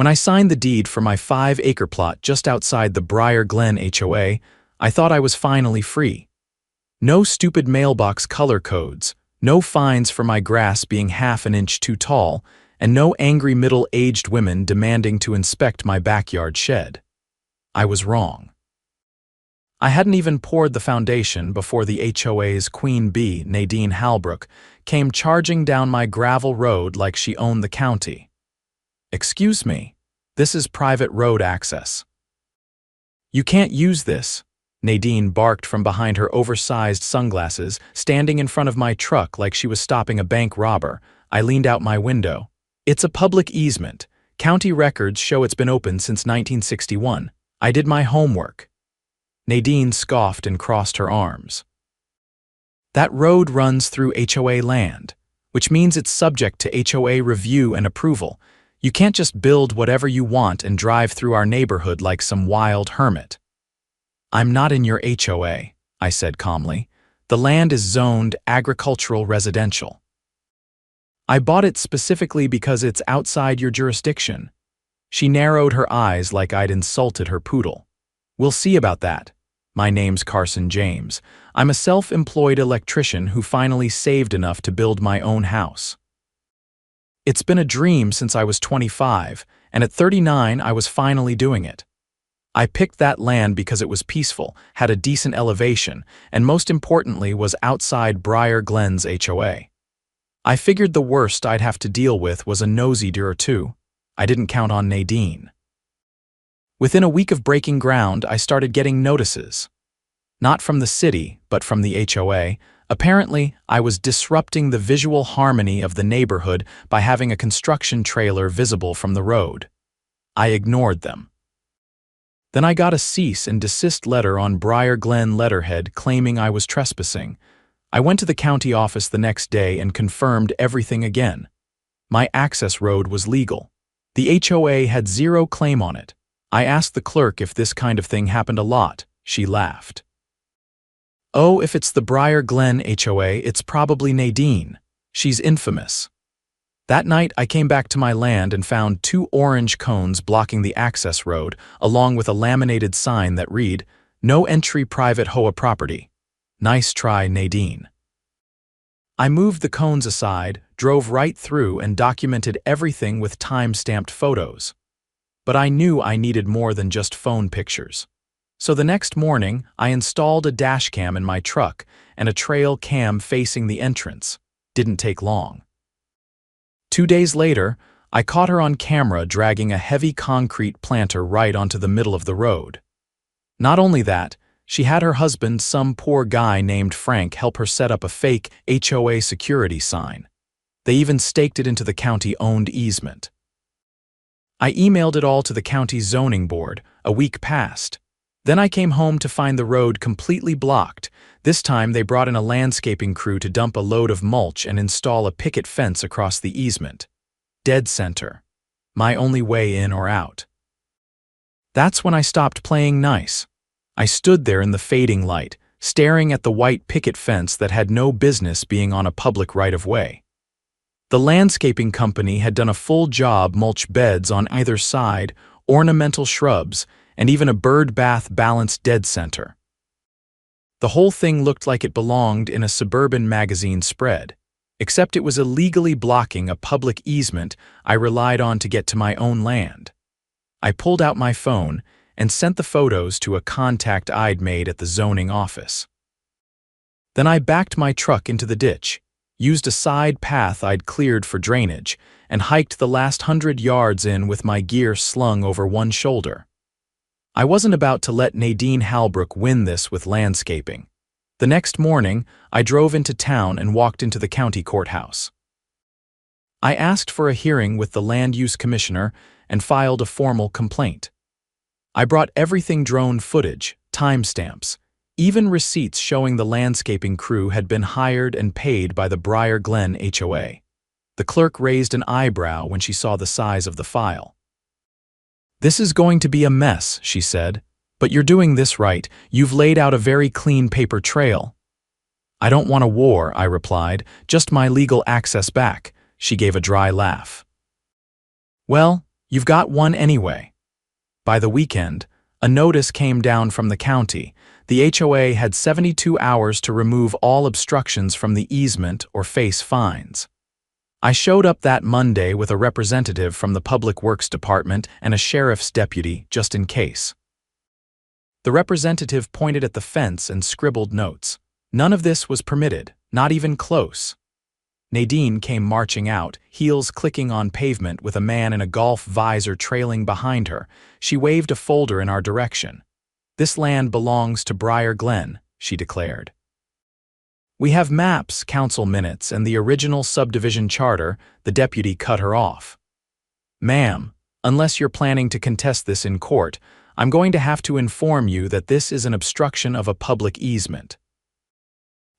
When I signed the deed for my 5-acre plot just outside the Briar Glen HOA, I thought I was finally free. No stupid mailbox color codes, no fines for my grass being half an inch too tall, and no angry middle-aged women demanding to inspect my backyard shed. I was wrong. I hadn't even poured the foundation before the HOA's queen bee, Nadine Halbrook, came charging down my gravel road like she owned the county. "Excuse me, this is private road access." "You can't use this," Nadine barked from behind her oversized sunglasses, standing in front of my truck like she was stopping a bank robber. I leaned out my window. "It's a public easement. County records show it's been open since 1961. I did my homework." Nadine scoffed and crossed her arms. "That road runs through HOA land, which means it's subject to HOA review and approval. You can't just build whatever you want and drive through our neighborhood like some wild hermit." "I'm not in your HOA," I said calmly. "The land is zoned agricultural residential." "I bought it specifically because it's outside your jurisdiction." She narrowed her eyes like I'd insulted her poodle. "We'll see about that. My name's Carson James. I'm a self-employed electrician who finally saved enough to build my own house. It's been a dream since I was 25, and at 39 I was finally doing it. I picked that land because it was peaceful, had a decent elevation, and most importantly was outside Briar Glen's HOA. I figured the worst I'd have to deal with was a nosy deer or two. I didn't count on Nadine. Within a week of breaking ground, I started getting notices. Not from the city, but from the HOA. Apparently, I was disrupting the visual harmony of the neighborhood by having a construction trailer visible from the road. I ignored them. Then I got a cease and desist letter on Briar Glen letterhead claiming I was trespassing. I went to the county office the next day and confirmed everything again. My access road was legal. The HOA had zero claim on it. I asked the clerk if this kind of thing happened a lot. She laughed. "Oh, if it's the Briar Glen HOA, it's probably Nadine. She's infamous." That night, I came back to my land and found 2 orange cones blocking the access road, along with a laminated sign that read, "No entry private HOA property. Nice try, Nadine." I moved the cones aside, drove right through, and documented everything with time-stamped photos. But I knew I needed more than just phone pictures. So the next morning, I installed a dash cam in my truck and a trail cam facing the entrance. Didn't take long. 2 days later, I caught her on camera dragging a heavy concrete planter right onto the middle of the road. Not only that, she had her husband, some poor guy named Frank, help her set up a fake HOA security sign. They even staked it into the county-owned easement. I emailed it all to the county zoning board. A week passed. Then I came home to find the road completely blocked. This time they brought in a landscaping crew to dump a load of mulch and install a picket fence across the easement. Dead center. My only way in or out. That's when I stopped playing nice. I stood there in the fading light, staring at the white picket fence that had no business being on a public right-of-way. The landscaping company had done a full job: mulch beds on either side, ornamental shrubs, and even a bird bath balanced dead center. The whole thing looked like it belonged in a suburban magazine spread, except it was illegally blocking a public easement I relied on to get to my own land. I pulled out my phone and sent the photos to a contact I'd made at the zoning office. Then I backed my truck into the ditch, used a side path I'd cleared for drainage, and hiked the last 100 yards in with my gear slung over one shoulder. I wasn't about to let Nadine Halbrook win this with landscaping. The next morning, I drove into town and walked into the county courthouse. I asked for a hearing with the land use commissioner and filed a formal complaint. I brought everything: drone footage, timestamps, even receipts showing the landscaping crew had been hired and paid by the Briar Glen HOA. The clerk raised an eyebrow when she saw the size of the file. "This is going to be a mess," she said, "but you're doing this right. You've laid out a very clean paper trail." "I don't want a war," I replied, "just my legal access back." She gave a dry laugh. "Well, You've got one anyway. By the weekend, a notice came down from the county. The HOA had 72 hours to remove all obstructions from the easement or face fines. I showed up that Monday with a representative from the Public Works Department and a sheriff's deputy, just in case. The representative pointed at the fence and scribbled notes. None of this was permitted, not even close. Nadine came marching out, heels clicking on pavement with a man in a golf visor trailing behind her. She waved a folder in our direction. "This land belongs to Briar Glen," she declared. "We have maps, council minutes, and the original subdivision charter." The deputy cut her off. "Ma'am, unless you're planning to contest this in court, I'm going to have to inform you that this is an obstruction of a public easement.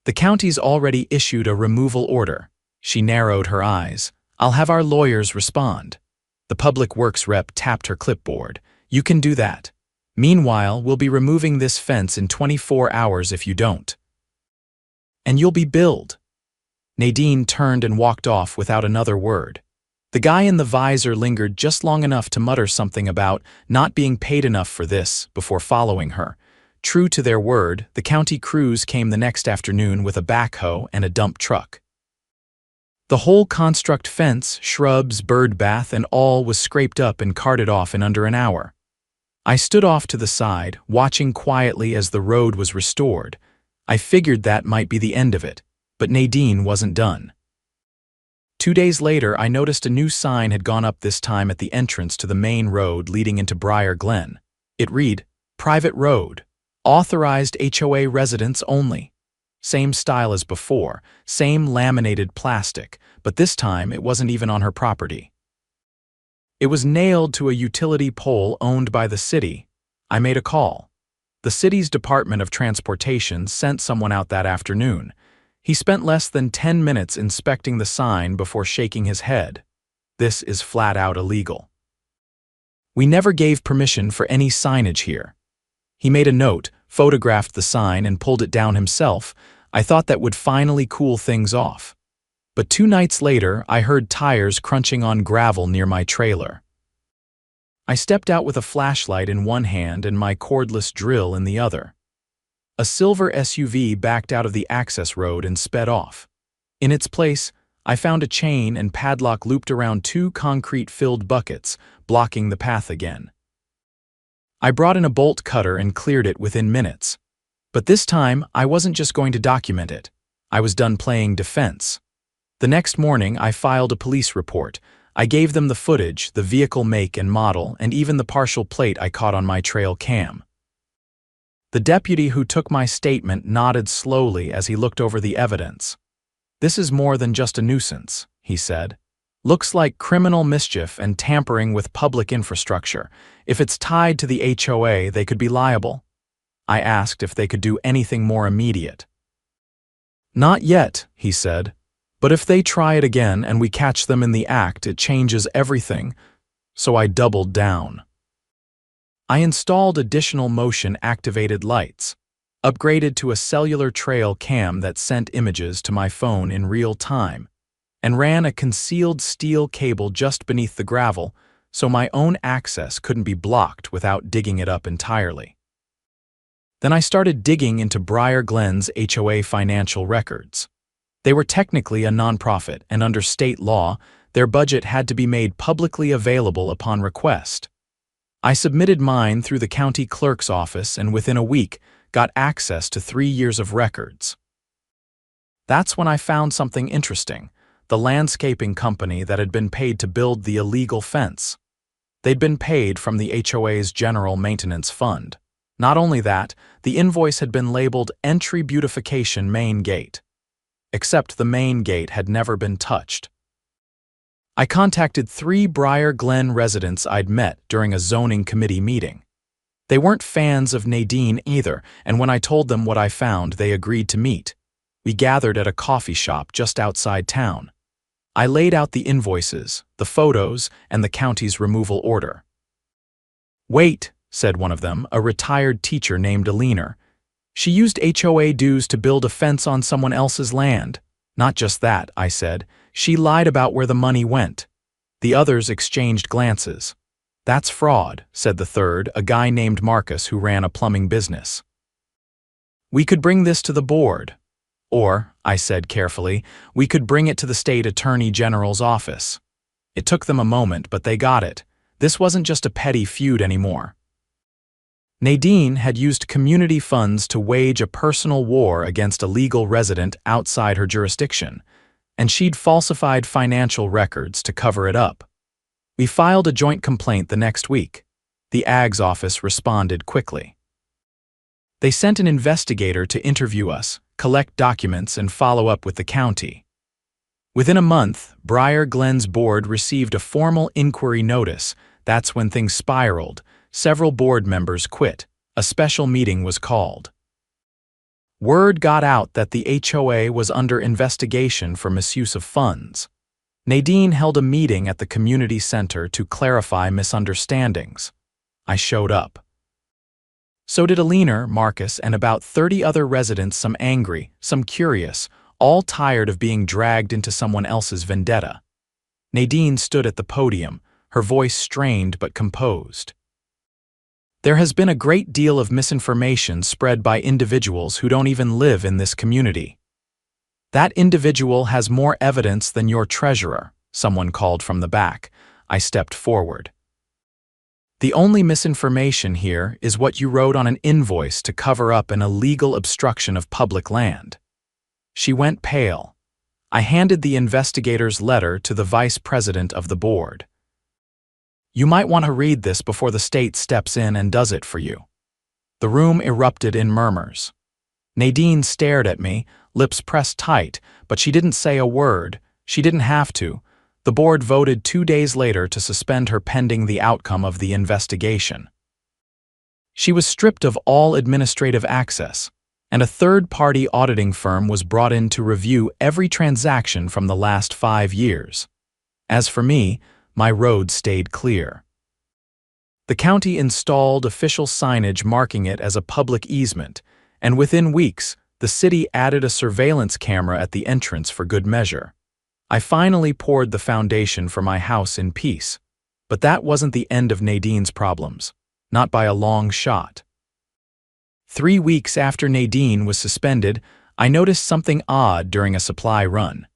The county's already issued a removal order." She narrowed her eyes. "I'll have our lawyers respond." The Public Works rep tapped her clipboard. "You can do that. Meanwhile, we'll be removing this fence in 24 hours if you don't. And you'll be billed." Nadine turned and walked off without another word. The guy in the visor lingered just long enough to mutter something about not being paid enough for this before following her. True to their word, the county crews came the next afternoon with a backhoe and a dump truck. The whole construct fence, shrubs, bird bath, and all was scraped up and carted off in under an hour. I stood off to the side, watching quietly as the road was restored. I figured that might be the end of it, but Nadine wasn't done. 2 days later, I noticed a new sign had gone up, this time at the entrance to the main road leading into Briar Glen. It read, "Private Road. Authorized HOA residents only." Same style as before, same laminated plastic, but this time it wasn't even on her property. It was nailed to a utility pole owned by the city. I made a call. The city's Department of Transportation sent someone out that afternoon. He spent less than 10 minutes inspecting the sign before shaking his head. "This is flat out illegal. We never gave permission for any signage here." He made a note, photographed the sign, and pulled it down himself. I thought that would finally cool things off. But 2 nights later, I heard tires crunching on gravel near my trailer. I stepped out with a flashlight in one hand and my cordless drill in the other. A silver SUV backed out of the access road and sped off. In its place, I found a chain and padlock looped around 2 concrete-filled buckets, blocking the path again. I brought in a bolt cutter and cleared it within minutes. But this time, I wasn't just going to document it. I was done playing defense. The next morning, I filed a police report. I gave them the footage, the vehicle make and model, and even the partial plate I caught on my trail cam. The deputy who took my statement nodded slowly as he looked over the evidence. "This is more than just a nuisance," he said. "Looks like criminal mischief and tampering with public infrastructure. If it's tied to the HOA, they could be liable." I asked if they could do anything more immediate. "Not yet," he said. "But if they try it again and we catch them in the act, it changes everything." So I doubled down. I installed additional motion-activated lights, upgraded to a cellular trail cam that sent images to my phone in real time, and ran a concealed steel cable just beneath the gravel so my own access couldn't be blocked without digging it up entirely. Then I started digging into Briar Glen's HOA financial records. They were technically a nonprofit, and under state law, their budget had to be made publicly available upon request. I submitted mine through the county clerk's office and within a week got access to 3 years of records. That's when I found something interesting: the landscaping company that had been paid to build the illegal fence. They'd been paid from the HOA's general maintenance fund. Not only that, the invoice had been labeled Entry Beautification Main Gate. Except the main gate had never been touched. I contacted 3 Briar Glen residents I'd met during a zoning committee meeting. They weren't fans of Nadine either, and when I told them what I found, they agreed to meet. We gathered at a coffee shop just outside town. I laid out the invoices, the photos, and the county's removal order. "Wait," said one of them, a retired teacher named Alina. "She used HOA dues to build a fence on someone else's land." "Not just that," I said. "She lied about where the money went." The others exchanged glances. "That's fraud," said the third, a guy named Marcus who ran a plumbing business. "We could bring this to the board." Or, I said carefully, "we could bring it to the state attorney general's office." It took them a moment, but they got it. This wasn't just a petty feud anymore. Nadine had used community funds to wage a personal war against a legal resident outside her jurisdiction, and she'd falsified financial records to cover it up. We filed a joint complaint the next week. The AG's office responded quickly. They sent an investigator to interview us, collect documents, and follow up with the county. Within a month, Briar Glen's board received a formal inquiry notice. That's when things spiraled. Several board members quit. A special meeting was called. Word got out that the HOA was under investigation for misuse of funds. Nadine held a meeting at the community center to clarify misunderstandings. I showed up. So did Alina, Marcus, and about 30 other residents, some angry, some curious, all tired of being dragged into someone else's vendetta. Nadine stood at the podium, her voice strained but composed. "There has been a great deal of misinformation spread by individuals who don't even live in this community. That individual has more evidence than your treasurer," someone called from the back. I stepped forward. "The only misinformation here is what you wrote on an invoice to cover up an illegal obstruction of public land." She went pale. I handed the investigator's letter to the vice president of the board. "You might want to read this before the state steps in and does it for you." The room erupted in murmurs. Nadine stared at me, lips pressed tight, but she didn't say a word. She didn't have to. The board voted 2 days later to suspend her pending the outcome of the investigation. She was stripped of all administrative access, and a third-party auditing firm was brought in to review every transaction from the last 5 years. As for me, my road stayed clear. The county installed official signage marking it as a public easement, and within weeks, the city added a surveillance camera at the entrance for good measure. I finally poured the foundation for my house in peace, but that wasn't the end of Nadine's problems, not by a long shot. 3 weeks after Nadine was suspended, I noticed something odd during a supply run.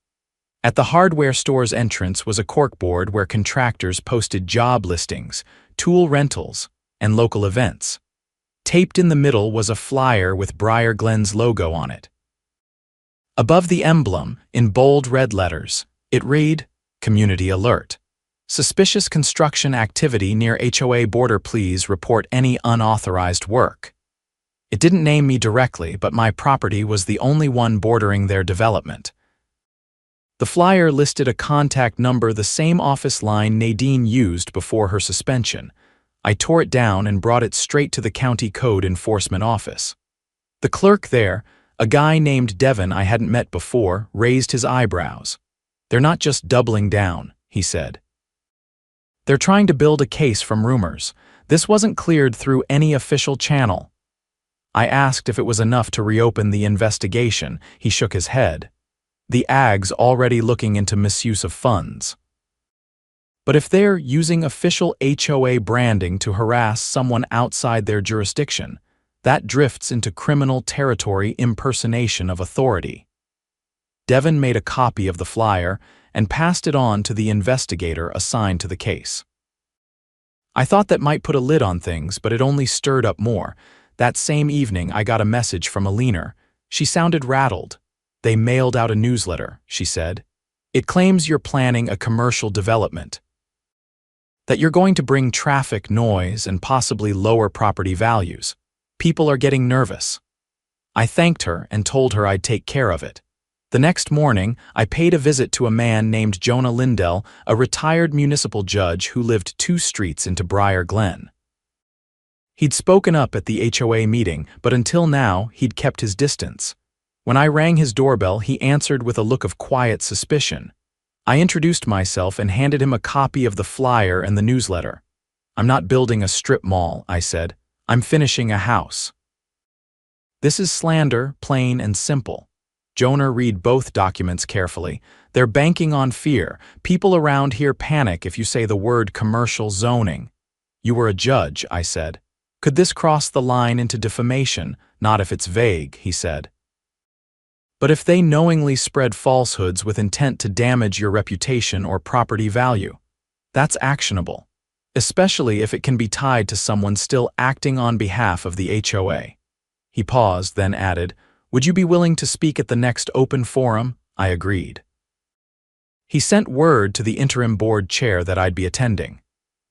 At the hardware store's entrance was a corkboard where contractors posted job listings, tool rentals, and local events. Taped in the middle was a flyer with Briar Glen's logo on it. Above the emblem, in bold red letters, it read, "Community Alert. Suspicious construction activity near HOA border, please report any unauthorized work." It didn't name me directly, but my property was the only one bordering their development. The flyer listed a contact number, the same office line Nadine used before her suspension. I tore it down and brought it straight to the county code enforcement office. The clerk there, a guy named Devin I hadn't met before, raised his eyebrows. "They're not just doubling down," he said. "They're trying to build a case from rumors. This wasn't cleared through any official channel." I asked if it was enough to reopen the investigation. He shook his head. "The AG's already looking into misuse of funds." But if they're using official HOA branding to harass someone outside their jurisdiction, that drifts into criminal territory impersonation of authority. Devin made a copy of the flyer and passed it on to the investigator assigned to the case. I thought that might put a lid on things, but it only stirred up more. That same evening, I got a message from Alina. She sounded rattled. "They mailed out a newsletter," she said. "It claims you're planning a commercial development. That you're going to bring traffic, noise, and possibly lower property values. People are getting nervous." I thanked her and told her I'd take care of it. The next morning, I paid a visit to a man named Jonah Lindell, a retired municipal judge who lived 2 streets into Briar Glen. He'd spoken up at the HOA meeting, but until now, he'd kept his distance. When I rang his doorbell, he answered with a look of quiet suspicion. I introduced myself and handed him a copy of the flyer and the newsletter. "I'm not building a strip mall," I said. "I'm finishing a house." "This is slander, plain and simple." Jonah read both documents carefully. "They're banking on fear. People around here panic if you say the word commercial zoning." You were a judge, I said. Could this cross the line into defamation? Not if it's vague, he said. But if they knowingly spread falsehoods with intent to damage your reputation or property value, that's actionable, especially if it can be tied to someone still acting on behalf of the HOA. He paused, then added, Would you be willing to speak at the next open forum? I agreed. He sent word to the interim board chair that I'd be attending.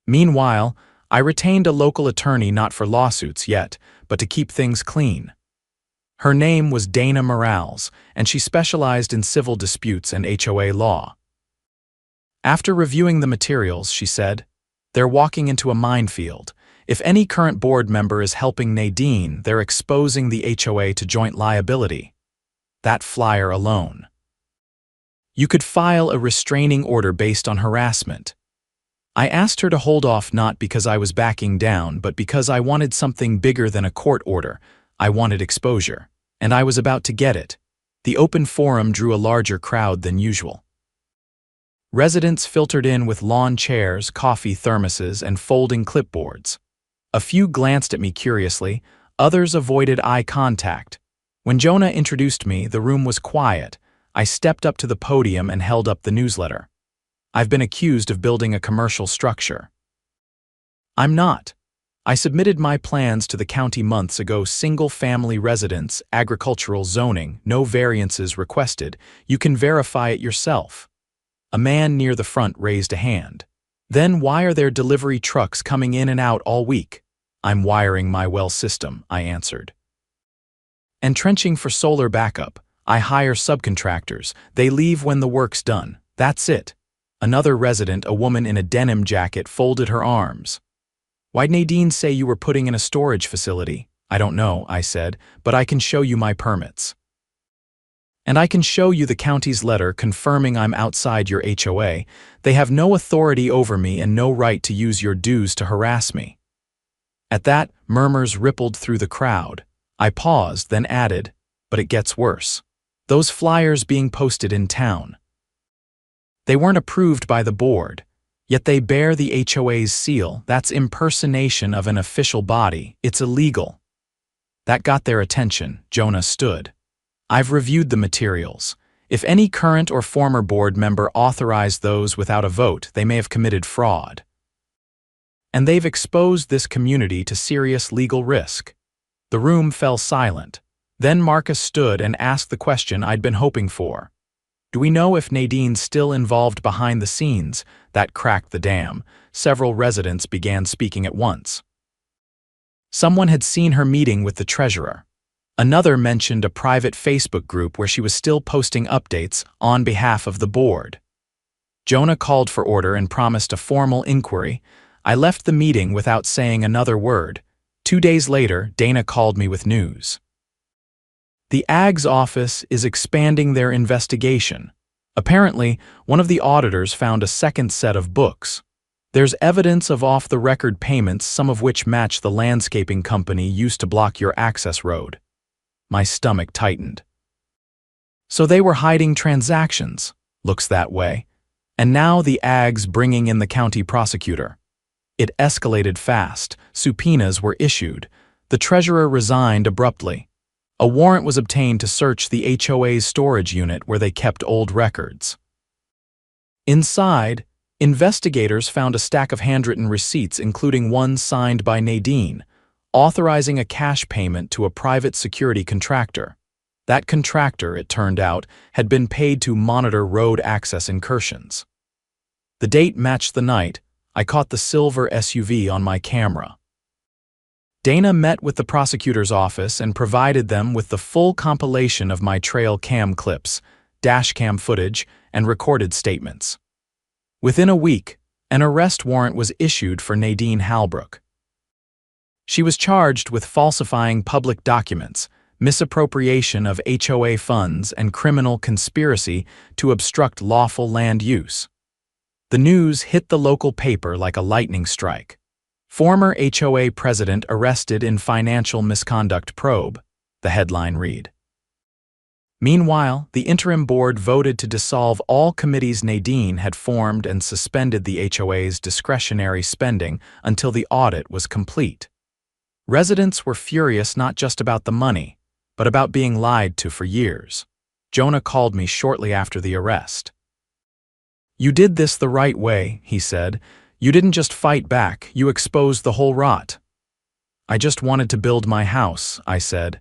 Meanwhile, I retained a local attorney not for lawsuits yet, but to keep things clean. Her name was Dana Morales, and she specialized in civil disputes and HOA law. After reviewing the materials, she said, They're walking into a minefield. If any current board member is helping Nadine, they're exposing the HOA to joint liability. That flyer alone. You could file a restraining order based on harassment. I asked her to hold off not because I was backing down, but because I wanted something bigger than a court order. I wanted exposure, and I was about to get it. The open forum drew a larger crowd than usual. Residents filtered in with lawn chairs, coffee thermoses, and folding clipboards. A few glanced at me curiously, others avoided eye contact. When Jonah introduced me, the room was quiet. I stepped up to the podium and held up the newsletter. I've been accused of building a commercial structure. I'm not. I submitted my plans to the county months ago. Single-family residence, agricultural zoning, no variances requested. You can verify it yourself. A man near the front raised a hand. Then why are there delivery trucks coming in and out all week? I'm wiring my well system, I answered. Entrenching for solar backup. I hire subcontractors. They leave when the work's done. That's it. Another resident, a woman in a denim jacket, folded her arms. Why'd Nadine say you were putting in a storage facility? I don't know, I said, but I can show you my permits. And I can show you the county's letter confirming I'm outside your HOA. They have no authority over me and no right to use your dues to harass me. At that, murmurs rippled through the crowd. I paused, then added, but it gets worse. Those flyers being posted in town. They weren't approved by the board, yet they bear the HOA's seal. That's impersonation of an official body. It's illegal. That got their attention. Jonah stood. I've reviewed the materials. If any current or former board member authorized those without a vote, they may have committed fraud. And they've exposed this community to serious legal risk. The room fell silent. Then Marcus stood and asked the question I'd been hoping for. Do we know if Nadine's still involved behind the scenes? That cracked the dam. Several residents began speaking at once. Someone had seen her meeting with the treasurer. Another mentioned a private Facebook group where she was still posting updates on behalf of the board. Jonah called for order and promised a formal inquiry. I left the meeting without saying another word. 2 days later, Dana called me with news. The AG's office is expanding their investigation. Apparently, one of the auditors found a second set of books. There's evidence of off-the-record payments, some of which match the landscaping company used to block your access road. My stomach tightened. So they were hiding transactions. Looks that way. And now the AG's bringing in the county prosecutor. It escalated fast. Subpoenas were issued. The treasurer resigned abruptly. A warrant was obtained to search the HOA's storage unit where they kept old records. Inside, investigators found a stack of handwritten receipts, including one signed by Nadine, authorizing a cash payment to a private security contractor. That contractor, it turned out, had been paid to monitor road access incursions. The date matched the night. I caught the silver SUV on my camera. Dana met with the prosecutor's office and provided them with the full compilation of my trail cam clips, dash cam footage, and recorded statements. Within a week, an arrest warrant was issued for Nadine Halbrook. She was charged with falsifying public documents, misappropriation of HOA funds, and criminal conspiracy to obstruct lawful land use. The news hit the local paper like a lightning strike. Former HOA president arrested in financial misconduct probe, the headline read. Meanwhile, the interim board voted to dissolve all committees Nadine had formed and suspended the HOA's discretionary spending until the audit was complete. Residents were furious not just about the money, but about being lied to for years. Jonah called me shortly after the arrest. "You did this the right way," he said. "You didn't just fight back, you exposed the whole rot." "I just wanted to build my house," I said.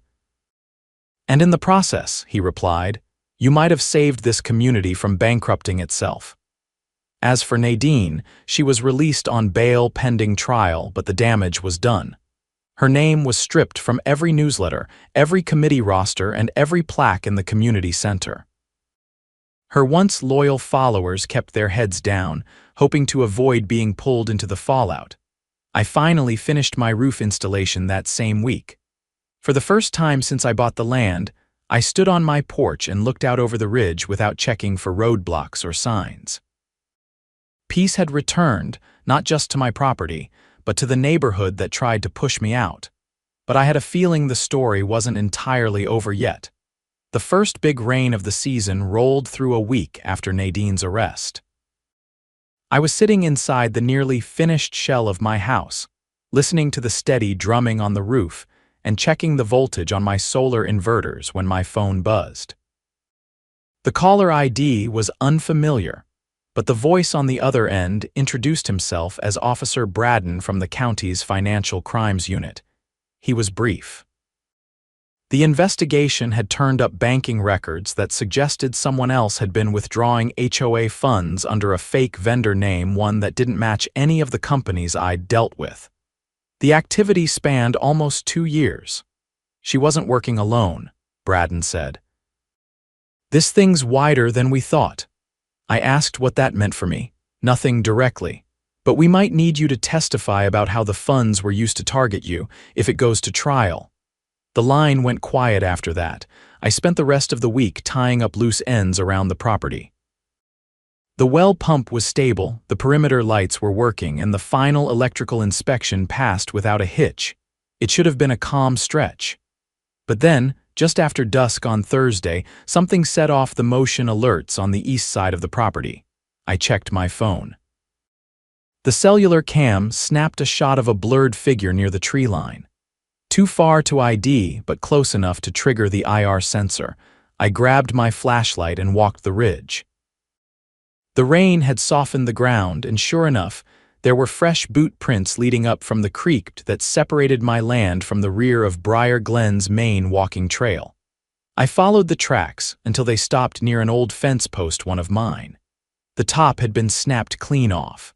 "And in the process," he replied, "you might have saved this community from bankrupting itself." As for Nadine, she was released on bail pending trial, but the damage was done. Her name was stripped from every newsletter, every committee roster, and every plaque in the community center. Her once loyal followers kept their heads down, hoping to avoid being pulled into the fallout. I finally finished my roof installation that same week. For the first time since I bought the land, I stood on my porch and looked out over the ridge without checking for roadblocks or signs. Peace had returned, not just to my property, but to the neighborhood that tried to push me out. But I had a feeling the story wasn't entirely over yet. The first big rain of the season rolled through a week after Nadine's arrest. I was sitting inside the nearly finished shell of my house, listening to the steady drumming on the roof and checking the voltage on my solar inverters when my phone buzzed. The caller ID was unfamiliar, but the voice on the other end introduced himself as Officer Braden from the county's Financial Crimes Unit. He was brief. The investigation had turned up banking records that suggested someone else had been withdrawing HOA funds under a fake vendor name, one that didn't match any of the companies I'd dealt with. The activity spanned almost 2 years. "She wasn't working alone," Braden said. "This thing's wider than we thought." I asked what that meant for me. "Nothing directly. But we might need you to testify about how the funds were used to target you if it goes to trial." The line went quiet after that. I spent the rest of the week tying up loose ends around the property. The well pump was stable, the perimeter lights were working, and the final electrical inspection passed without a hitch. It should have been a calm stretch. But then, just after dusk on Thursday, something set off the motion alerts on the east side of the property. I checked my phone. The cellular cam snapped a shot of a blurred figure near the tree line. Too far to ID, but close enough to trigger the IR sensor. I grabbed my flashlight and walked the ridge. The rain had softened the ground, and sure enough, there were fresh boot prints leading up from the creek that separated my land from the rear of Briar Glen's main walking trail. I followed the tracks until they stopped near an old fence post, one of mine. The top had been snapped clean off.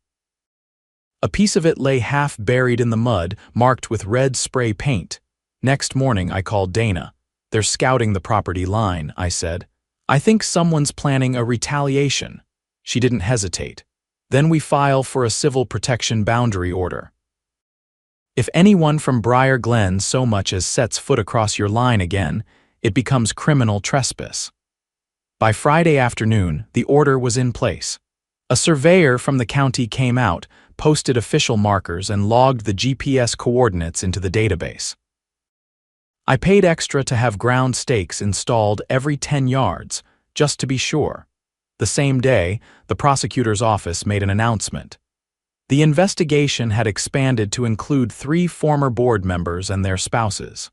A piece of it lay half buried in the mud, marked with red spray paint. Next morning, I called Dana. "They're scouting the property line," I said. "I think someone's planning a retaliation." She didn't hesitate. "Then we file for a civil protection boundary order. If anyone from Briar Glen so much as sets foot across your line again, it becomes criminal trespass." By Friday afternoon, the order was in place. A surveyor from the county came out, posted official markers, and logged the GPS coordinates into the database. I paid extra to have ground stakes installed every 10 yards, just to be sure. The same day, the prosecutor's office made an announcement. The investigation had expanded to include 3 former board members and their spouses.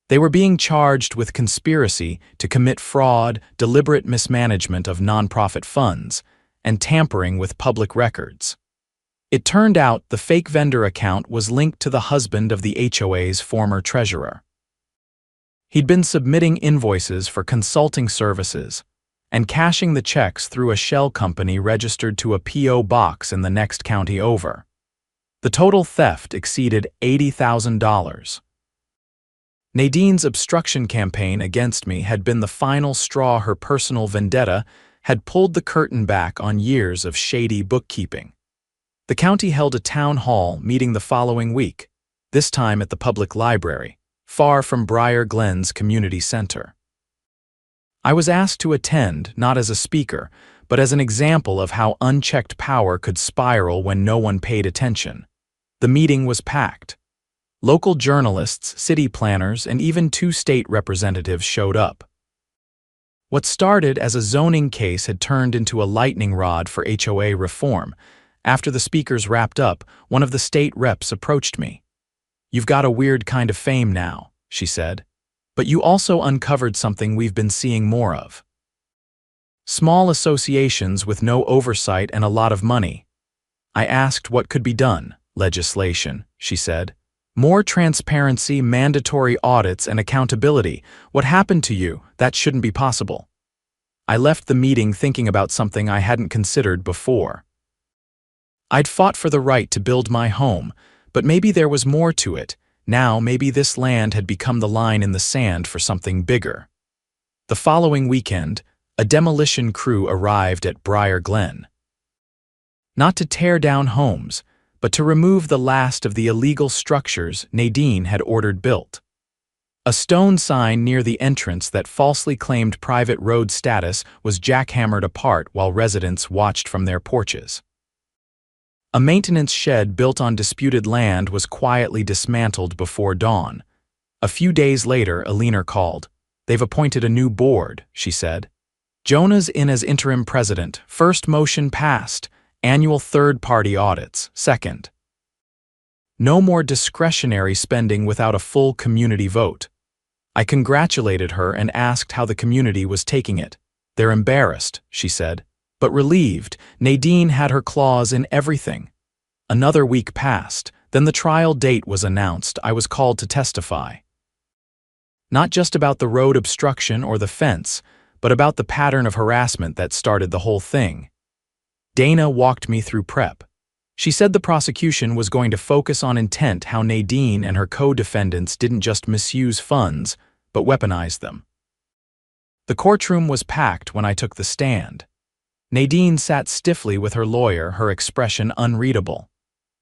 They were being charged with conspiracy to commit fraud, deliberate mismanagement of nonprofit funds, and tampering with public records. It turned out the fake vendor account was linked to the husband of the HOA's former treasurer. He'd been submitting invoices for consulting services and cashing the checks through a shell company registered to a P.O. box in the next county over. The total theft exceeded $80,000. Nadine's obstruction campaign against me had been the final straw. Her personal vendetta had pulled the curtain back on years of shady bookkeeping. The county held a town hall meeting the following week, this time at the public library, far from Briar Glen's community center. I was asked to attend not as a speaker, but as an example of how unchecked power could spiral when no one paid attention. The meeting was packed. Local journalists, city planners, and even 2 state representatives showed up. What started as a zoning case had turned into a lightning rod for HOA reform. After the speakers wrapped up, one of the state reps approached me. "You've got a weird kind of fame now," she said. "But you also uncovered something we've been seeing more of. Small associations with no oversight and a lot of money." I asked what could be done. "Legislation," she said. "More transparency, mandatory audits, and accountability. What happened to you? That shouldn't be possible." I left the meeting thinking about something I hadn't considered before. I'd fought for the right to build my home, but maybe there was more to it. Now maybe this land had become the line in the sand for something bigger. The following weekend, a demolition crew arrived at Briar Glen. Not to tear down homes, but to remove the last of the illegal structures Nadine had ordered built. A stone sign near the entrance that falsely claimed private road status was jackhammered apart while residents watched from their porches. A maintenance shed built on disputed land was quietly dismantled before dawn. A few days later, Alina called. "They've appointed a new board," she said. "Jonah's in as interim president. First motion passed. Annual third-party audits, second. No more discretionary spending without a full community vote." I congratulated her and asked how the community was taking it. "They're embarrassed," she said, "but relieved. Nadine had her claws in everything." Another week passed. Then the trial date was announced. I was called to testify. Not just about the road obstruction or the fence, but about the pattern of harassment that started the whole thing. Dana walked me through prep. She said the prosecution was going to focus on intent, how Nadine and her co-defendants didn't just misuse funds, but weaponized them. The courtroom was packed when I took the stand. Nadine sat stiffly with her lawyer, her expression unreadable.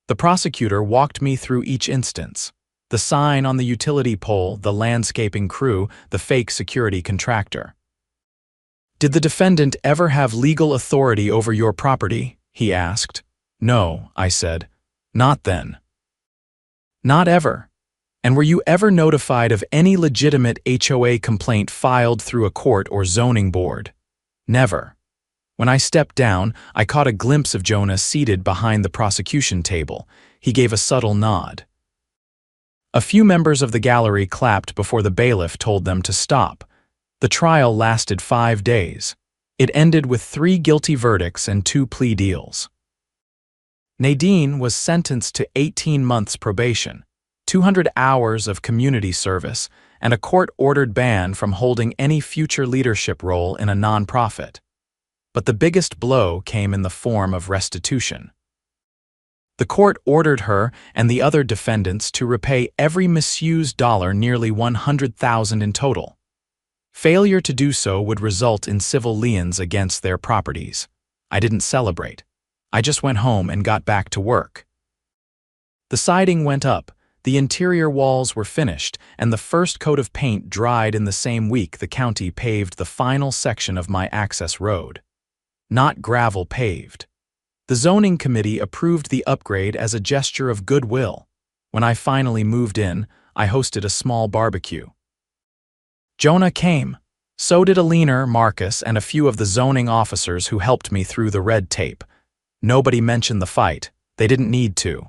The prosecutor walked me through each instance. The sign on the utility pole, the landscaping crew, the fake security contractor. "Did the defendant ever have legal authority over your property?" he asked. "No," I said. "Not then." "Not ever. And were you ever notified of any legitimate HOA complaint filed through a court or zoning board?" "Never." When I stepped down, I caught a glimpse of Jonah seated behind the prosecution table. He gave a subtle nod. A few members of the gallery clapped before the bailiff told them to stop. The trial lasted 5 days. It ended with 3 guilty verdicts and 2 plea deals. Nadine was sentenced to 18 months probation, 200 hours of community service, and a court-ordered ban from holding any future leadership role in a nonprofit. But the biggest blow came in the form of restitution. The court ordered her and the other defendants to repay every misused dollar, nearly $100,000 in total. Failure to do so would result in civil liens against their properties. I didn't celebrate. I just went home and got back to work. The siding went up, the interior walls were finished, and the first coat of paint dried in the same week the county paved the final section of my access road. Not gravel paved. The zoning committee approved the upgrade as a gesture of goodwill. When I finally moved in, I hosted a small barbecue. Jonah came. So did Alina, Marcus, and a few of the zoning officers who helped me through the red tape. Nobody mentioned the fight. They didn't need to.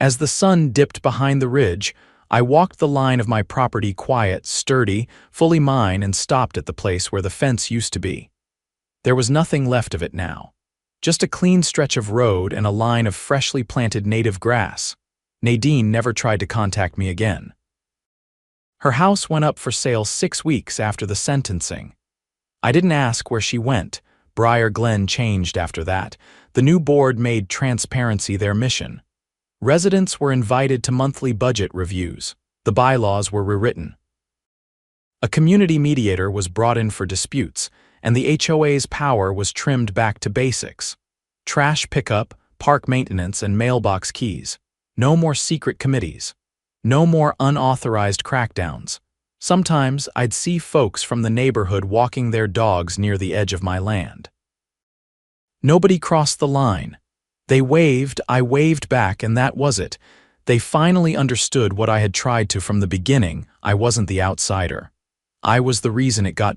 As the sun dipped behind the ridge, I walked the line of my property, quiet, sturdy, fully mine, and stopped at the place where the fence used to be. There was nothing left of it now. Just a clean stretch of road and a line of freshly planted native grass. Nadine never tried to contact me again. Her house went up for sale 6 weeks after the sentencing. I didn't ask where she went. Briar Glen changed after that. The new board made transparency their mission. Residents were invited to monthly budget reviews. The bylaws were rewritten. A community mediator was brought in for disputes, and the HOA's power was trimmed back to basics. Trash pickup, park maintenance, and mailbox keys. No more secret committees. No more unauthorized crackdowns. Sometimes I'd see folks from the neighborhood walking their dogs near the edge of my land. Nobody crossed the line. They waved, I waved back, and that was it. They finally understood what I had tried to from the beginning. I wasn't the outsider. I was the reason it got